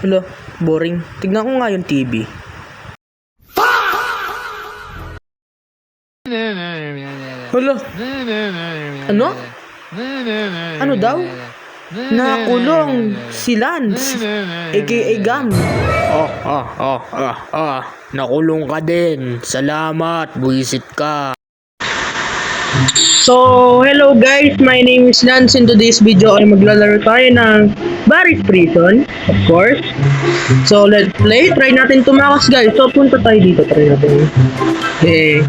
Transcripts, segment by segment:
Hala, boring. Tignan ko nga yung TV. Hala, ano? Ano daw? Nakulong si Lance, aka Gam. Nakulong ka din. Salamat, buwisit ka. So, hello guys, my name is Lance. In today's video ay maglalaro tayo ng Barry's Prison, of course. So, let's play. Try natin tumakas guys. So, punta tayo dito. Try natin. Okay.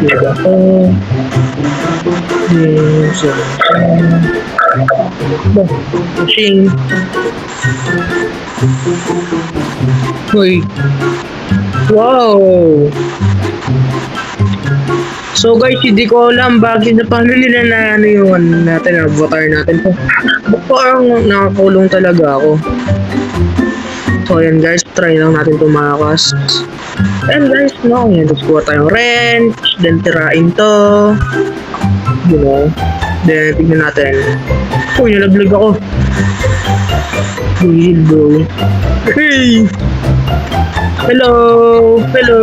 Dito ako. So, pushing. Uy. Wow. So guys, hindi ko alam bakit na paano nila na ano yung natin, avatar natin po. Parang nakakulong talaga ako. So ayan guys, try lang natin tumakas. And guys, no, yan, tapos kuha tayong wrench, then tirain to. You know, then tignan natin. Uy, nalaglag ako. Weird bro. Hey! Hello! Hello!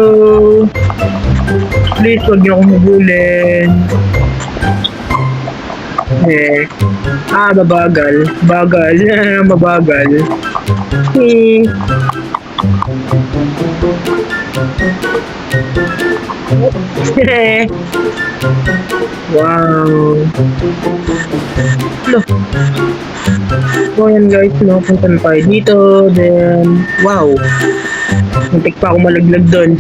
Please, huwag niyo akong hubulin. Mabagal. Bagal. Mabagal. Wow. Hello. So, yan guys, no, punta na tayo dito. Then, wow. Muntik pa ako malaglag doon.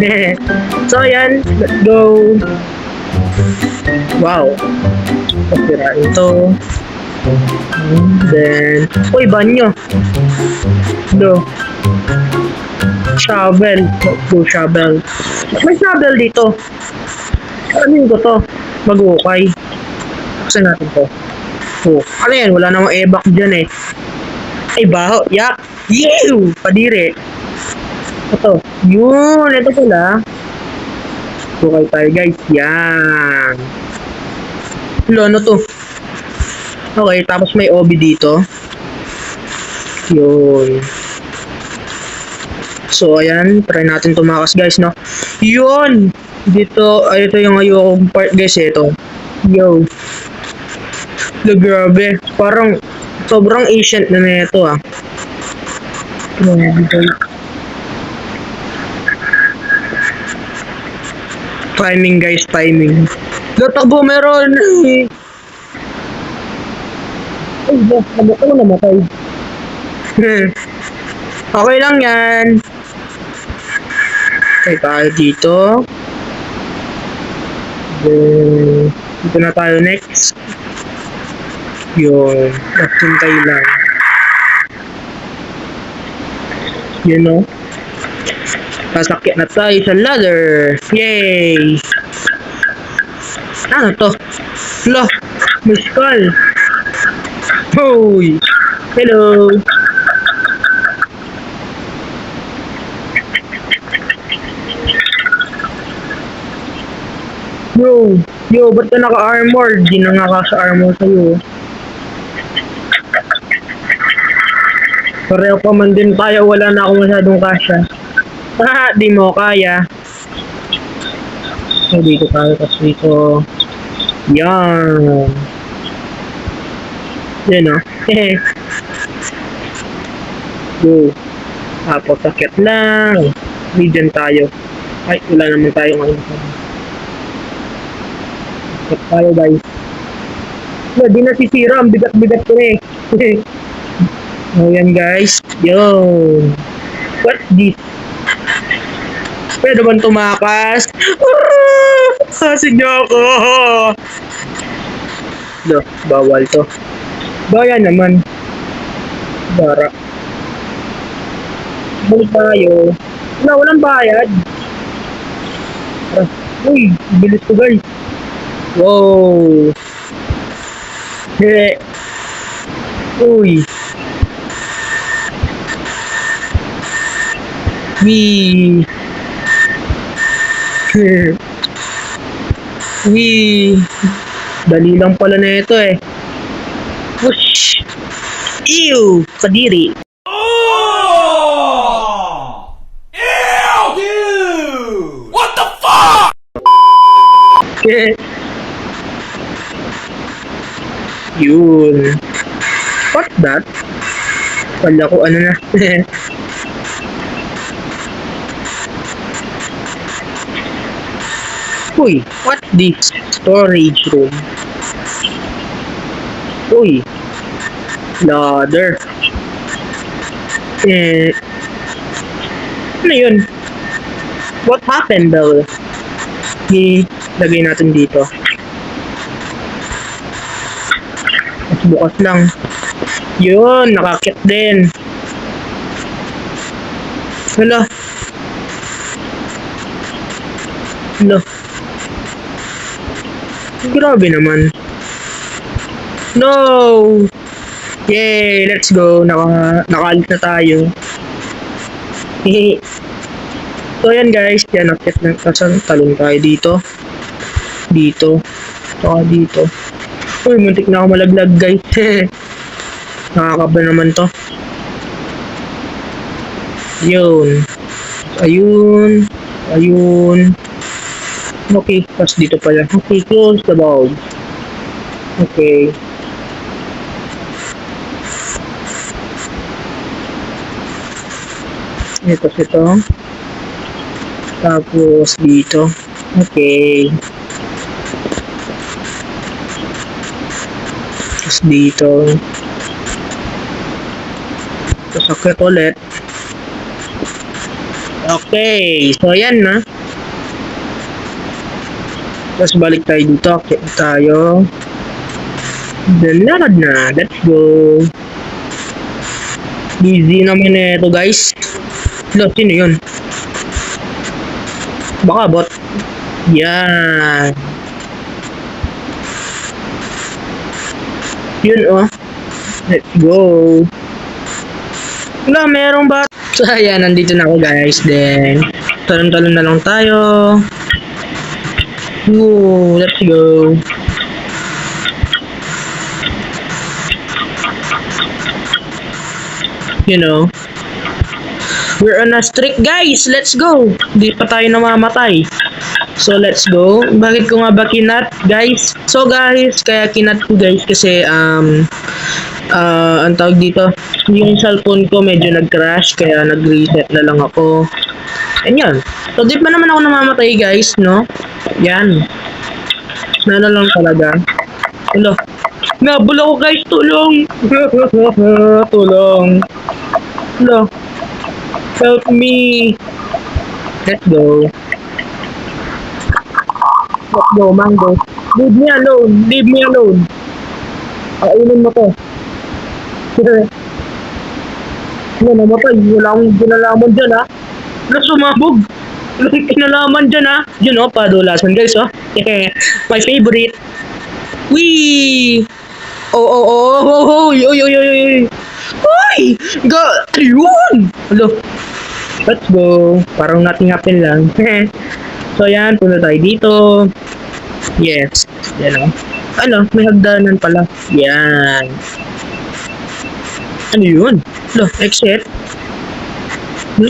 So, ayan. Let's go. Wow. Pasirain to. Then, uy, banyo. Do. Shovel. Let's go, shovel. May shovel dito. Ano ko to? Mag-ukay. Buksan natin to. Oh, ano yan? Wala namang ebak dyan eh. Ay, baho. Yak. Yew! Padire. Ito. Yun. Ito pala. Okay tayo guys. Yan. Hello, ano to? Okay, tapos may OB dito. Yun. So, ayan. Try natin tumakas guys, no? Yun! Dito, ay, ito yung ayokong part guys, ito. Yo. Grabe. Parang, sobrang ancient na ito, ah. Timing guys, timing. Tatakbo meron. Ay, ako namatay. Okay lang yan. Okay, tayo dito. Dito na tayo next. Yun. Hintay lang. You know? Sasakyan na tayo sa ladder. Yay! Ano to? Hala! May skull! Hoy! Hello! Yo, ba't ka naka-armor? Di na nga ka-armor sa'yo. Pareho pa man din tayo, wala na ako masyadong kasya. Di mo kaya. So, dito tayo, tapos dito. Yan. Yan o. Go. Tapos, sakit lang. Region tayo. Ay, wala naman tayong ano. Sakit tayo, guys. No, di nasisira. Ang bigat-bigat ko eh. Ayan, guys. Yo. What's this? Pwede ba tumakas? Kasig niyo ako! Do, bawal to. Baya naman. Bara. Balik tayo. Walang bayad. Uy, bilis ko guys. Wow. Uy. Wee. Wee. Dali lang pala na ito eh. Whoosh. Ew! Kadiri. Oh! Yun. What that? Wala ko ano na. Uy, what this? Storage room. Uy, ladder. Ano yun? What happened, Bell? Lagay natin dito. Mas bukas lang. Yun, nakakit din. Hala. Hala. Grabe naman. No! Yay! Let's go! Nakaalit na tayo. Hehe. So yan guys, yan nakit na kasan talon tayo dito. Dito. Saka dito. Uy, muntik na ako malaglag guys. Nakakaba naman to. Yun. Ayun. Ayun. Okay, tapos dito pala. Okay, close the bulb. Okay. Ito. Tapos dito. Okay. Tapos dito. Tapos akit ulit. Okay. So, yan na. Tapos balik tayo dito. Akit tayo. Dalad na. Let's go. Busy naman na ito guys. Hello, sino yun? Baka bot. Yan. Yun oh. Let's go. Wala, merong bat. So ayan, nandito na ako guys. Then, talon-talon na lang tayo. Woo, let's go. You know, we're on a streak guys. Let's go. Di pa tayo namamatay. So let's go. Bakit ko nga ba kinat guys? So guys, kaya kinat ko guys kasi ang tawag dito, yung cellphone ko medyo nag-crash kaya nag-reset na lang ako. And yan. So di pa naman ako namamatay guys, no? Yan. Na lang talaga. Hello. Nabula ko guys, tulong. Tulong. Hello. Help me. Let's go. Let's go, mango. Leave me alone. Leave me alone. Kainin mo to. Ano, namatay. Wala akong kinalaman dyan, ha? Wala sumabog. Wala akong kinalaman dyan, ha? Yun, oh, padulasan, guys, oh. My favorite. Wee! Oh. Uy! Yun! Hello. Let's go. Parang nothing happened lang. So, yan. Punta tayo dito. Yes. Yan, oh. Ano? May hagdanan pala. Yan. Ano yun? Hello. Exit.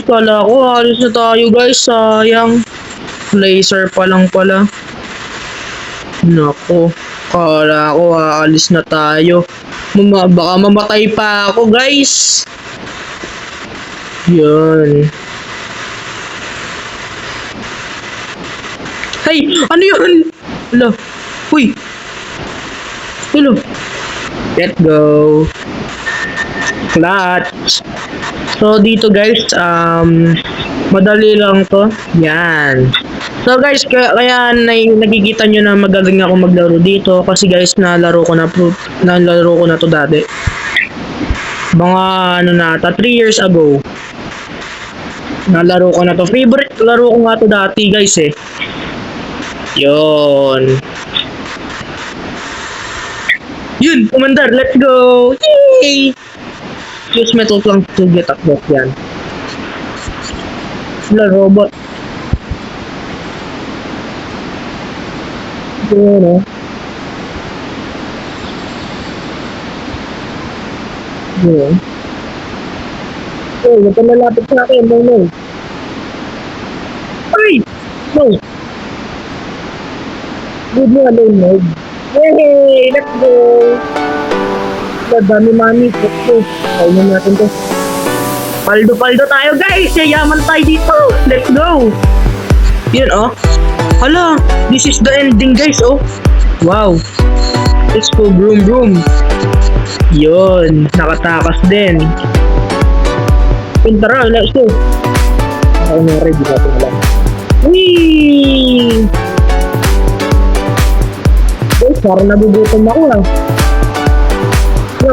Kala ko, alis na tayo, guys. Sayang. Laser pa lang pala. Nako. Kala ko, aalis na tayo. Baka mamatay pa ako, guys. Yan. Hey! Ano yun? Hello. Uy! Hello. Let's go. Clutch. So, dito guys, madali lang to. Yan. So guys, kaya nakikita nyo na magaling ako maglaro dito kasi guys, nalaro ko na to dati. Mga ano na, 3 years ago. Nalaro ko na to. Favorite laro ko nga to dati guys eh. Yun. Yun, commander, let's go! Yay! Use metal plank to get up box yan. Wala, robot. Yun, oh. Yun. Oh, huwag ka malapit sa akin, no. Ay! No! Leave me alone mode. Yay! Let's go! Dami money. Let's go. Kainin natin to. Paldo-paldo tayo guys! Yayaman tayo dito! Let's go! Yun oh. Hala! This is the ending guys oh. Wow! Let's go broom broom. Yun! Nakatakas din. Tara, let's go! Ako na ready natin alam. Whee! Guys, parang nagugutom ako ah.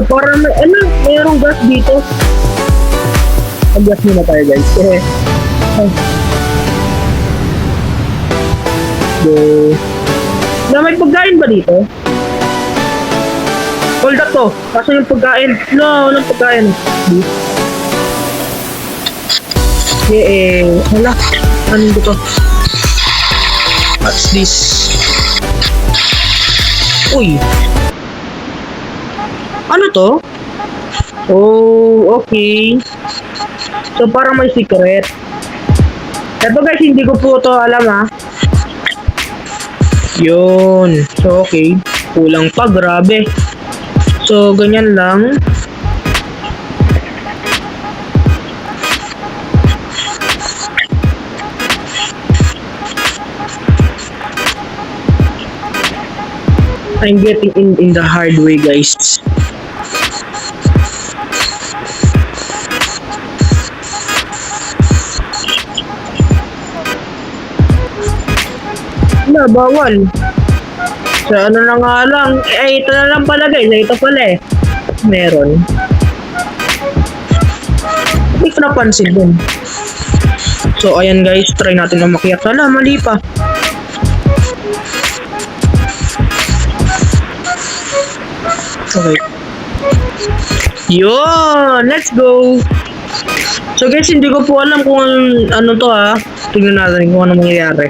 Parang may, mayroong gas dito. Mag-gas muna tayo guys. Na may pagkain ba dito? Hold up to. Kaso yung pagkain. No, walang pagkain. Hala. Ano dito? What's this? Uy. Ano to? Oh, okay. So parang may secret. Ito guys, hindi ko po to alam ha. Yun. So okay. Kulang pa, grabe. So ganyan lang. I'm getting in the hard way guys. Na bawal. So ano na nga lang. Ito na lang pala guys. Ito pala eh. Meron. Hindi ko napansin dun. So ayan guys. Try natin na makiyak. Hala, mali pa. Okay. Yun! Let's go! So guys, hindi ko po alam kung ano to ha. Tingnan natin kung ano mangyayari.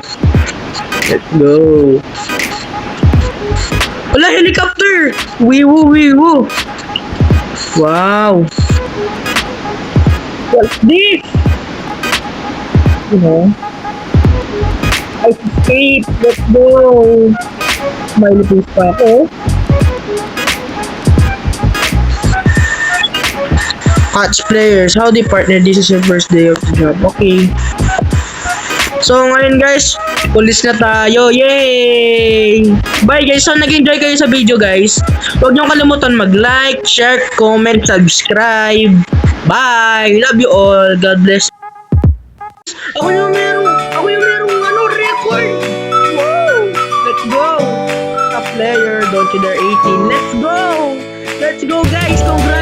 Let's go! Wala, helicopter! Wee-woo, wee-woo! Wow! What's this? You know? I escaped! Let's go! Smiley face pa ako. Catch players, howdy partner, this is your first day of the job. Okay. So ngayon guys, pulis na tayo. Yay! Bye guys. So nag-enjoy kayo sa video guys. Huwag niyo kalimutan mag-like, share, comment, subscribe. Bye! Love you all. God bless. Ako yung merong record. Woo! Let's go. A player, don't you dare 18. Let's go. Let's go guys. Congrats.